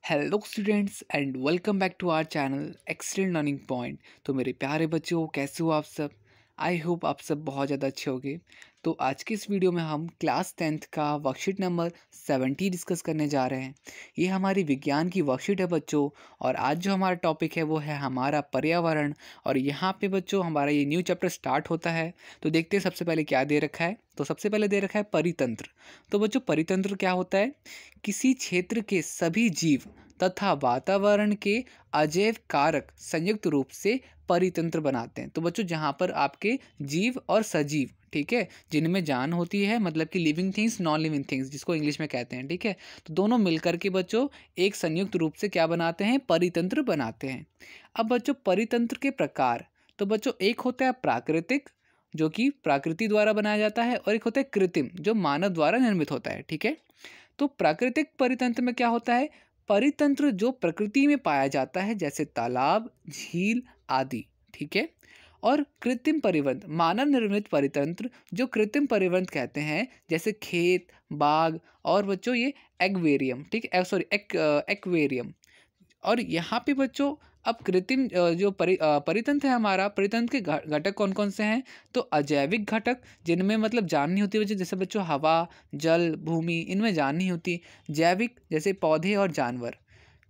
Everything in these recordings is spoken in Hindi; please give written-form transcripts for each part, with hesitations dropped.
Hello students and welcome back to our channel excellent learning point. तो मेरे प्यारे बच्चों, कैसे हो आप सब? आई होप आप सब बहुत ज़्यादा अच्छे होंगे। तो आज की इस वीडियो में हम क्लास 10th का वर्कशीट नंबर 70 डिस्कस करने जा रहे हैं। ये हमारी विज्ञान की वर्कशीट है बच्चों। और आज जो हमारा टॉपिक है वो है हमारा पर्यावरण। और यहाँ पे बच्चों हमारा ये न्यू चैप्टर स्टार्ट होता है। तो देखते हैं सबसे पहले क्या दे रखा है। तो सबसे पहले दे रखा है परितंत्र। तो बच्चों परितंत्र क्या होता है? किसी क्षेत्र के सभी जीव तथा वातावरण के अजैव कारक संयुक्त रूप से परितंत्र बनाते हैं। तो बच्चों जहाँ पर आपके जीव और सजीव, ठीक है, जिनमें जान होती है, मतलब कि living things, non living things जिसको इंग्लिश में कहते हैं, ठीक है, तो दोनों मिलकर के बच्चों एक संयुक्त रूप से क्या बनाते हैं? परितंत्र बनाते हैं। अब बच्चों परितंत्र के प्रकार, तो बच्चों एक होता है प्राकृतिक, जो कि प्रकृति द्वारा बनाया जाता है, और एक होता है कृत्रिम, जो मानव द्वारा निर्मित होता है, ठीक है। तो प्राकृतिक परितंत्र में क्या होता है? परितंत्र जो प्रकृति में पाया जाता है, जैसे तालाब, झील आदि, ठीक है। और कृत्रिम परिवहन, मानव निर्मित परितंत्र जो कृत्रिम परिवहन कहते हैं, जैसे खेत, बाग और बच्चों ये एक्वेरियम, ठीक है, सॉरी एक्वेरियम। और यहाँ पे बच्चों अब कृत्रिम जो परितंत्र है हमारा, परितंत्र के घटक कौन कौन से हैं? तो अजैविक घटक, जिनमें मतलब जान नहीं होती बच्चों, जैसे बच्चों हवा, जल, भूमि, इनमें जान नहीं होती। जैविक, जैसे पौधे और जानवर,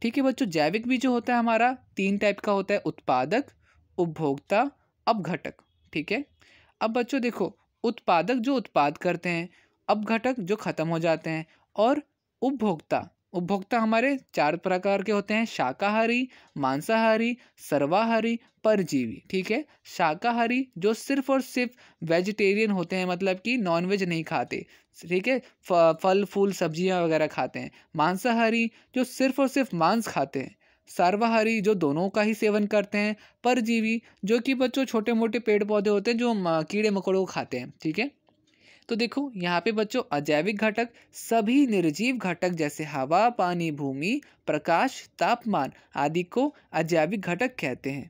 ठीक है बच्चों। जैविक भी जो होता है हमारा 3 टाइप का होता है: उत्पादक, उपभोक्ता, अपघटक, ठीक है। अब बच्चों देखो, उत्पादक जो उत्पाद करते हैं, अपघटक जो खत्म हो जाते हैं, और उपभोक्ता, उपभोक्ता हमारे 4 प्रकार के होते हैं: शाकाहारी, मांसाहारी, सर्वाहारी, परजीवी, ठीक है। शाकाहारी जो सिर्फ और सिर्फ वेजिटेरियन होते हैं, मतलब कि नॉनवेज नहीं खाते, ठीक है, फल फूल सब्जियां वगैरह खाते हैं। मांसाहारी जो सिर्फ और सिर्फ मांस खाते हैं। सर्वाहारी जो दोनों का ही सेवन करते हैं। परजीवी जो कि बच्चों छोटे मोटे पेड़ पौधे होते हैं, जो कीड़े मकोड़ों को खाते हैं, ठीक है। तो देखो यहाँ पे बच्चों अजैविक घटक सभी निर्जीव घटक, जैसे हवा, पानी, भूमि, प्रकाश, तापमान आदि को अजैविक घटक कहते हैं।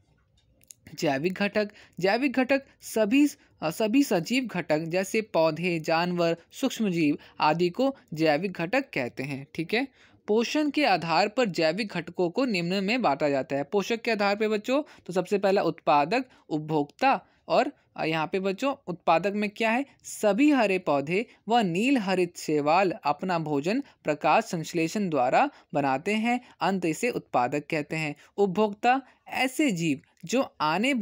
जैविक घटक, जैविक घटक सभी सजीव घटक, जैसे पौधे, जानवर, सूक्ष्मजीव आदि को जैविक घटक कहते हैं, ठीक है। पोषण के आधार पर जैविक घटकों को निम्न में बांटा जाता है। पोषक के आधार पे बच्चों, तो सबसे पहला उत्पादक, उपभोक्ता, और यहाँ पे बच्चों उत्पादक में क्या है? सभी हरे पौधे व नील हरित शैवाल अपना भोजन प्रकाश संश्लेषण द्वारा बनाते हैं, अंत इसे उत्पादक कहते हैं। उपभोक्ता ऐसे जीव जो अपने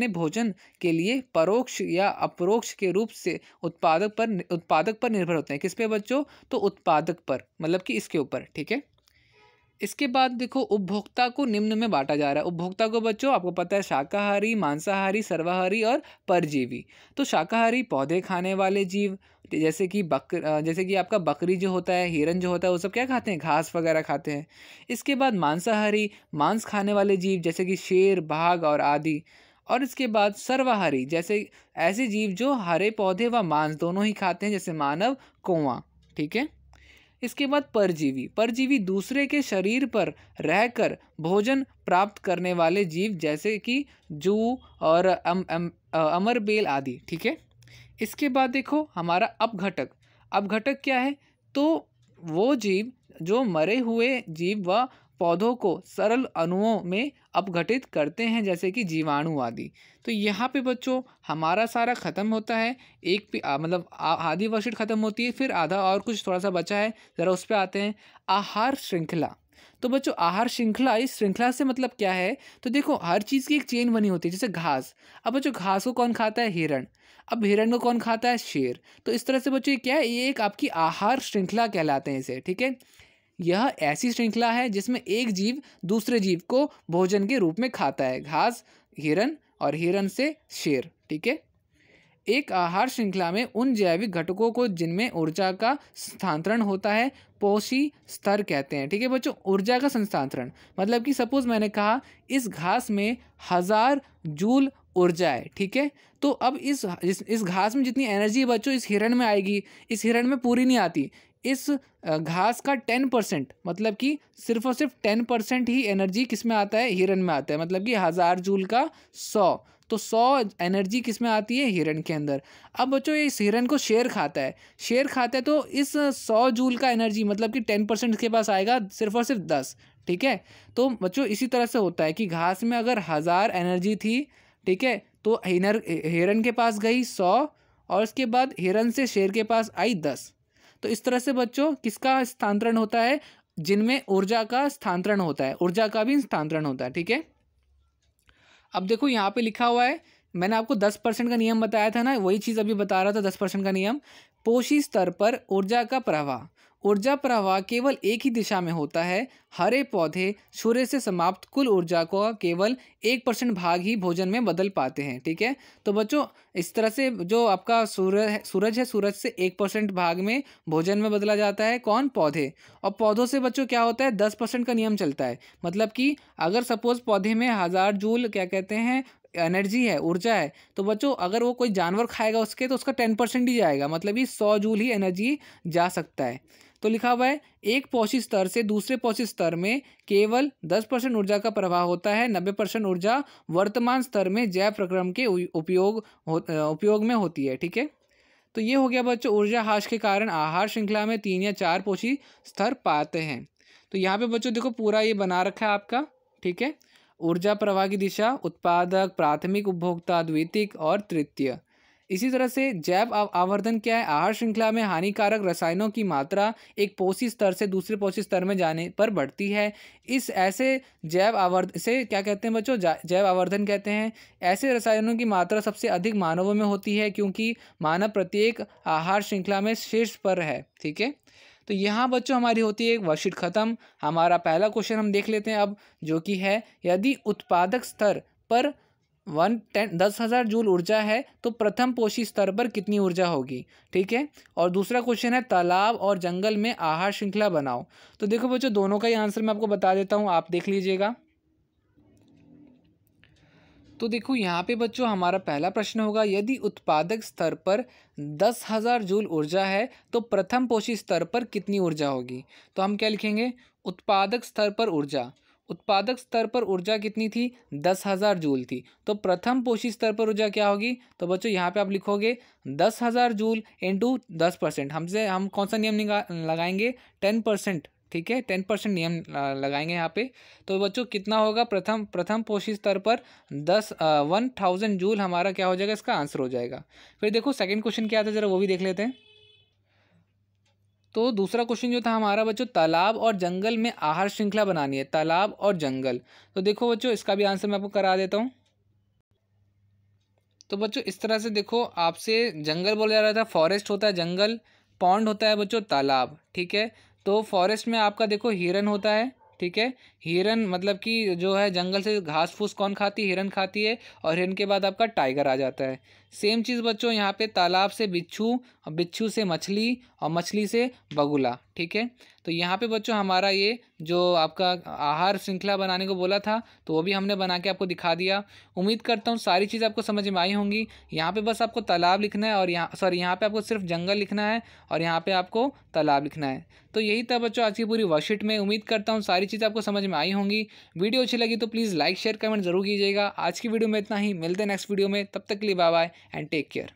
भोजन के लिए परोक्ष या अपरोक्ष के रूप से उत्पादक पर निर्भर होते हैं। किस पे बच्चों? तो उत्पादक पर, मतलब कि इसके ऊपर, ठीक है। इसके बाद देखो उपभोक्ता को निम्न में बांटा जा रहा है। उपभोक्ता को बच्चों आपको पता है शाकाहारी, मांसाहारी, सर्वाहारी और परजीवी। तो शाकाहारी पौधे खाने वाले जीव, जैसे कि आपका बकरी जो होता है, हिरन जो होता है, वो सब क्या खाते हैं? घास वगैरह खाते हैं। इसके बाद मांसाहारी, मांस खाने वाले जीव, जैसे कि शेर, बाघ और आदि। और इसके बाद सर्वाहारी, जैसे ऐसे जीव जो हरे पौधे व मांस दोनों ही खाते हैं, जैसे मानव, कौवा, ठीक है। इसके बाद परजीवी, परजीवी दूसरे के शरीर पर रहकर भोजन प्राप्त करने वाले जीव, जैसे कि जू और अमरबेल आदि, ठीक है। इसके बाद देखो हमारा अपघटक, अपघटक क्या है? तो वो जीव जो मरे हुए जीव व पौधों को सरल अणुओं में अपघटित करते हैं, जैसे कि जीवाणु आदि। तो यहाँ पे बच्चों हमारा सारा खत्म होता है। मतलब आधी वर्कशीट खत्म होती है, फिर आधा और कुछ थोड़ा सा बचा है, ज़रा उस पर आते हैं। आहार श्रृंखला, तो बच्चों आहार श्रृंखला, इस श्रृंखला से मतलब क्या है? तो देखो हर चीज़ की एक चेन बनी होती है, जैसे घास। अब बच्चों घास को कौन खाता है? हिरण। अब हिरण को कौन खाता है? शेर। तो इस तरह से बच्चों ये क्या है? ये एक आपकी आहार श्रृंखला कहलाते हैं इसे, ठीक है। यह ऐसी श्रृंखला है जिसमें एक जीव दूसरे जीव को भोजन के रूप में खाता है। घास हिरन और हिरन से शेर, ठीक है। एक आहार श्रृंखला में उन जैविक घटकों को जिनमें ऊर्जा का स्थानांतरण होता है पोषी स्तर कहते हैं, ठीक है बच्चों। ऊर्जा का स्थानांतरण मतलब कि सपोज मैंने कहा इस घास में 1000 जूल ऊर्जा है, ठीक है। तो अब इस घास में जितनी एनर्जी है बच्चों, इस हिरण में आएगी, इस हिरण में पूरी नहीं आती। इस घास का 10%, मतलब कि सिर्फ और सिर्फ 10% ही एनर्जी किस में आता है? हिरन में आता है। मतलब कि 1000 जूल का 100 तो 100 एनर्जी किस में आती है, हिरण के अंदर। अब बच्चों इस हिरण को शेर खाता है तो इस 100 जूल का एनर्जी मतलब कि 10% के पास आएगा सिर्फ और सिर्फ 10। ठीक है, तो बच्चों इसी तरह से होता है कि घास में अगर 1000 एनर्जी थी, ठीक है, तो हिरण के पास गई 100 और उसके बाद हिरण से शेर के पास आई 10। तो इस तरह से बच्चों किसका स्थानांतरण होता है, जिनमें ऊर्जा का स्थानांतरण होता है, ऊर्जा का भी स्थानांतरण होता है। ठीक है, अब देखो यहाँ पे लिखा हुआ है, मैंने आपको 10% का नियम बताया था ना, वही चीज़ अभी बता रहा था, 10% का नियम। पोषी स्तर पर ऊर्जा का प्रवाह, ऊर्जा प्रवाह केवल एक ही दिशा में होता है। हरे पौधे सूर्य से समाप्त कुल ऊर्जा को केवल 1% भाग ही भोजन में बदल पाते हैं। ठीक है, तो बच्चों इस तरह से जो आपका सूरज है, सूरज से 1% भाग में भोजन में बदला जाता है, कौन, पौधे। और पौधों से बच्चों क्या होता है, 10% का नियम चलता है। मतलब कि अगर सपोज पौधे में 1000 जूल क्या कहते हैं एनर्जी है, ऊर्जा है, तो बच्चों अगर वो कोई जानवर खाएगा उसके, तो उसका 10% ही जाएगा, मतलब ये 100 जूल ही एनर्जी जा सकता है। तो लिखा हुआ है एक पोषी स्तर से दूसरे पोषी स्तर में केवल 10% ऊर्जा का प्रवाह होता है। 90% ऊर्जा वर्तमान स्तर में जैव प्रक्रम के उपयोग में होती है। ठीक है, तो ये हो गया बच्चों ऊर्जा ह्रास के कारण आहार श्रृंखला में 3 या 4 पोषी स्तर पाते हैं। तो यहाँ पे बच्चों देखो पूरा ये बना रखा है आपका। ठीक है, ऊर्जा प्रवाह की दिशा, उत्पादक, प्राथमिक उपभोक्ता, द्वितीयक और तृतीय। इसी तरह से जैव आवर्धन क्या है, आहार श्रृंखला में हानिकारक रसायनों की मात्रा एक पोषी स्तर से दूसरे पोषी स्तर में जाने पर बढ़ती है। इस ऐसे जैव आवर्धन से क्या कहते हैं बच्चों, जैव आवर्धन कहते हैं। ऐसे रसायनों की मात्रा सबसे अधिक मानवों में होती है क्योंकि मानव प्रत्येक आहार श्रृंखला में शीर्ष पर है। ठीक है, तो यहाँ बच्चों हमारी होती है एक वर्कशीट खत्म। हमारा पहला क्वेश्चन हम देख लेते हैं अब, जो कि है यदि उत्पादक स्तर पर 10,000 जूल ऊर्जा है तो प्रथम पोषी स्तर पर कितनी ऊर्जा होगी। ठीक है, और दूसरा क्वेश्चन है तालाब और जंगल में आहार श्रृंखला बनाओ। तो देखो बच्चों दोनों का ही आंसर मैं आपको बता देता हूँ, आप देख लीजिएगा। तो देखो यहाँ पे बच्चों हमारा पहला प्रश्न होगा, यदि उत्पादक स्तर पर 10,000 जूल ऊर्जा है तो प्रथम पोषी स्तर पर कितनी ऊर्जा होगी। तो हम क्या लिखेंगे, उत्पादक स्तर पर ऊर्जा, उत्पादक स्तर पर ऊर्जा कितनी थी, 10,000 जूल थी, तो प्रथम पोषी स्तर पर ऊर्जा क्या होगी। तो बच्चों यहाँ पे आप लिखोगे 10,000 जूल इंटू 10%। हम कौन सा नियम लगाएंगे, 10%। ठीक है, 10% नियम लगाएंगे यहाँ पे। तो बच्चों कितना होगा, प्रथम पोषी स्तर पर 1000 जूल हमारा क्या हो जाएगा, इसका आंसर हो जाएगा। फिर देखो सेकंड क्वेश्चन क्या था, जरा वो भी देख लेते हैं। तो दूसरा क्वेश्चन जो था हमारा बच्चों, तालाब और जंगल में आहार श्रृंखला बनानी है, तालाब और जंगल। तो देखो बच्चों इसका भी आंसर मैं आपको करा देता हूँ। तो बच्चों इस तरह से देखो, आपसे जंगल बोला जा रहा था, फॉरेस्ट होता है जंगल, पॉन्ड होता है बच्चों तालाब। ठीक है, तो फॉरेस्ट में आपका देखो हिरन होता है। ठीक है, हिरन मतलब कि जो है जंगल से घास फूस कौन खाती है, हिरन खाती है, और हिरन के बाद आपका टाइगर आ जाता है। सेम चीज़ बच्चों यहाँ पे तालाब से बिच्छू, और बिच्छू से मछली, और मछली से बगुला। ठीक है, तो यहाँ पे बच्चों हमारा ये जो आपका आहार श्रृंखला बनाने को बोला था, तो वो भी हमने बना के आपको दिखा दिया। उम्मीद करता हूँ सारी चीज़ आपको समझ में आई होंगी। यहाँ पे बस आपको तालाब लिखना है, और यहाँ पे आपको सिर्फ जंगल लिखना है, और यहाँ पे आपको तालाब लिखना है। तो यही था बच्चों आज की पूरी वर्कशीट में। उम्मीद करता हूँ सारी चीज़ आपको समझ में आई होंगी। वीडियो अच्छी लगी तो प्लीज़ लाइक शेयर कमेंट जरूर कीजिएगा। आज की वीडियो में इतना ही, मिलते हैं नेक्स्ट वीडियो में, तब तक के लिए bye bye and take care.